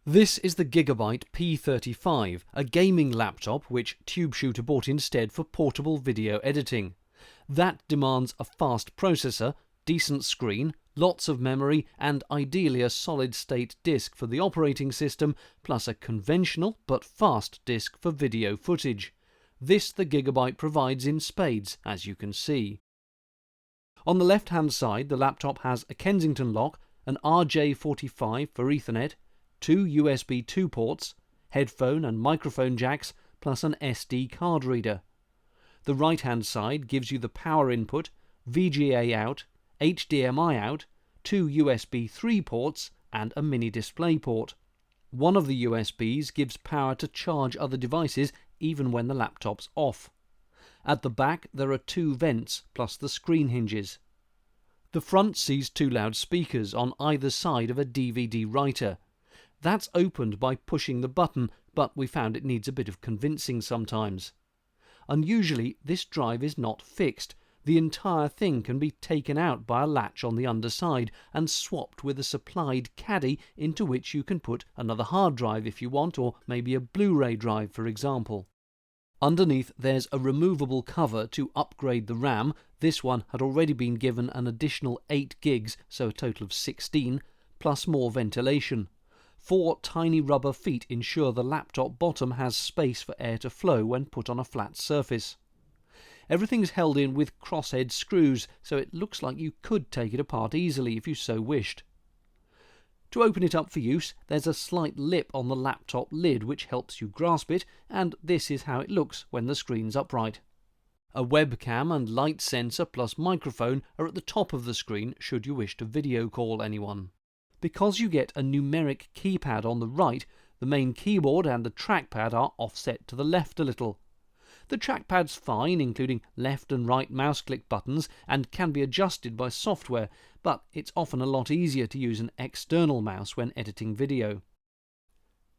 This is the Gigabyte P35, a gaming laptop which TubeShooter bought instead for portable video editing. That demands a fast processor, decent screen, lots of memory, and ideally a solid-state disk for the operating system, plus a conventional but fast disk for video footage. This the Gigabyte provides in spades, as you can see. On the left-hand side, the laptop has a Kensington lock, an RJ45 for Ethernet, 2 USB 2 ports, headphone and microphone jacks, plus an SD card reader. The right-hand side gives you the power input, VGA out, HDMI out, 2 USB 3 ports, and a mini display port. One of the USBs gives power to charge other devices even when the laptop's off. At the back there are 2 vents, plus the screen hinges. The front sees 2 loudspeakers on either side of a DVD writer. That's opened by pushing the button, but we found it needs a bit of convincing sometimes. Unusually, this drive is not fixed. The entire thing can be taken out by a latch on the underside and swapped with a supplied caddy into which you can put another hard drive if you want, or maybe a Blu-ray drive for example. Underneath there's a removable cover to upgrade the RAM. This one had already been given an additional 8 gigs, so a total of 16, plus more ventilation. 4 tiny rubber feet ensure the laptop bottom has space for air to flow when put on a flat surface. Everything's held in with crosshead screws, so it looks like you could take it apart easily if you so wished. To open it up for use, there's a slight lip on the laptop lid which helps you grasp it, and this is how it looks when the screen's upright. A webcam and light sensor plus microphone are at the top of the screen should you wish to video call anyone. Because you get a numeric keypad on the right, the main keyboard and the trackpad are offset to the left a little. The trackpad's fine, including left and right mouse click buttons, and can be adjusted by software, but it's often a lot easier to use an external mouse when editing video.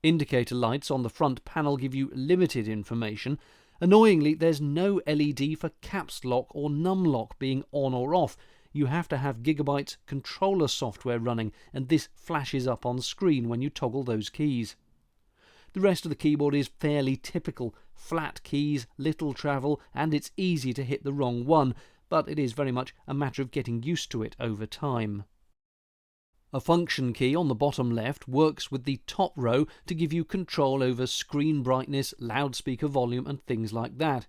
Indicator lights on the front panel give you limited information. Annoyingly, there's no LED for caps lock or num lock being on or off. You have to have Gigabyte's controller software running, and this flashes up on screen when you toggle those keys. The rest of the keyboard is fairly typical. Flat keys, little travel, and it's easy to hit the wrong one, but it is very much a matter of getting used to it over time. A function key on the bottom left works with the top row to give you control over screen brightness, loudspeaker volume, and things like that.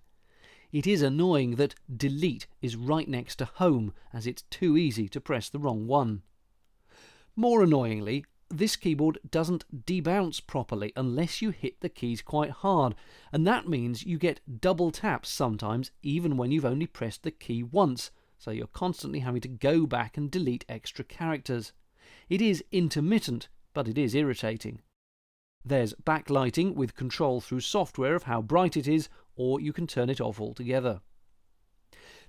It is annoying that delete is right next to home, as it's too easy to press the wrong one. More annoyingly, this keyboard doesn't debounce properly unless you hit the keys quite hard, and that means you get double taps sometimes even when you've only pressed the key once, so you're constantly having to go back and delete extra characters. It is intermittent, but it is irritating. There's backlighting with control through software of how bright it is, or you can turn it off altogether.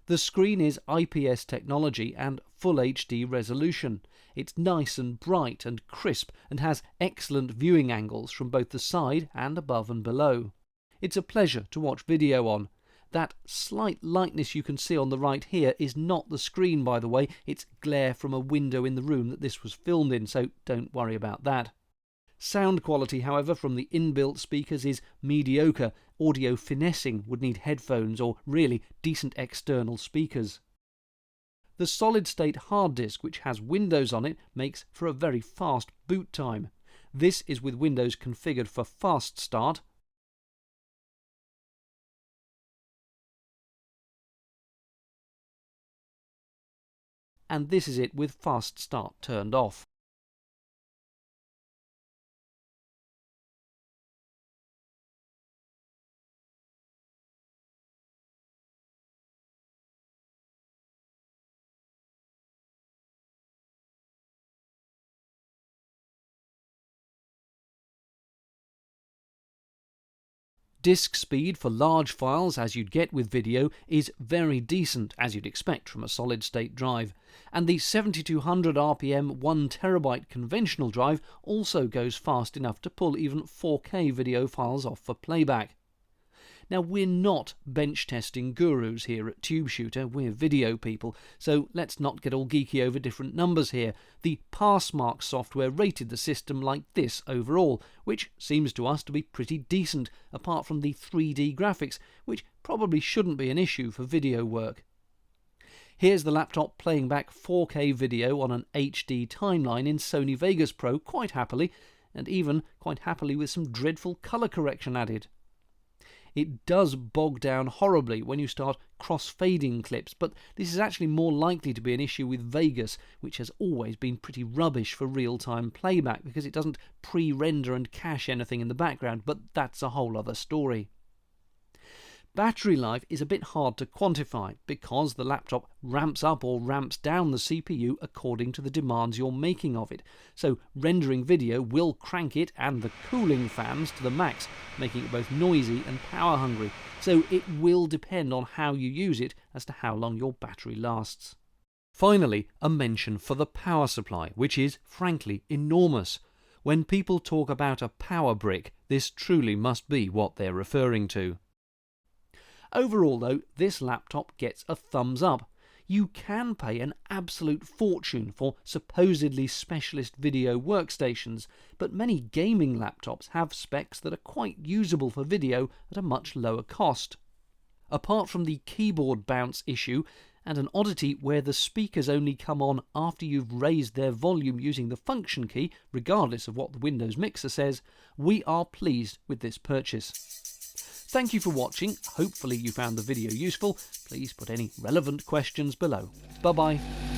The screen is IPS technology and full HD resolution. It's nice and bright and crisp and has excellent viewing angles from both the side and above and below. It's a pleasure to watch video on. That slight lightness you can see on the right here is not the screen, by the way. It's glare from a window in the room that this was filmed in, so don't worry about that. Sound quality, however, from the inbuilt speakers is mediocre. Audio finessing would need headphones or really decent external speakers. The solid-state hard disk, which has Windows on it, makes for a very fast boot time. This is with Windows configured for Fast Start, and this is it with Fast Start turned off. Disk speed for large files, as you'd get with video, is very decent, as you'd expect from a solid-state drive, and the 7200 RPM 1TB conventional drive also goes fast enough to pull even 4K video files off for playback. Now, we're not bench testing gurus here at TubeShooter, we're video people, so let's not get all geeky over different numbers here. The Passmark software rated the system like this overall, which seems to us to be pretty decent, apart from the 3D graphics, which probably shouldn't be an issue for video work. Here's the laptop playing back 4K video on an HD timeline in Sony Vegas Pro quite happily, and even quite happily with some dreadful colour correction added. It does bog down horribly when you start cross-fading clips, but this is actually more likely to be an issue with Vegas, which has always been pretty rubbish for real-time playback because it doesn't pre-render and cache anything in the background, but that's a whole other story. Battery life is a bit hard to quantify because the laptop ramps up or ramps down the CPU according to the demands you're making of it. So rendering video will crank it and the cooling fans to the max, making it both noisy and power hungry. So it will depend on how you use it as to how long your battery lasts. Finally, a mention for the power supply, which is frankly enormous. When people talk about a power brick, this truly must be what they're referring to. Overall though, this laptop gets a thumbs up. You can pay an absolute fortune for supposedly specialist video workstations, but many gaming laptops have specs that are quite usable for video at a much lower cost. Apart from the keyboard bounce issue, and an oddity where the speakers only come on after you've raised their volume using the function key, regardless of what the Windows mixer says, we are pleased with this purchase. Thank you for watching. Hopefully you found the video useful. Please put any relevant questions below. Bye bye.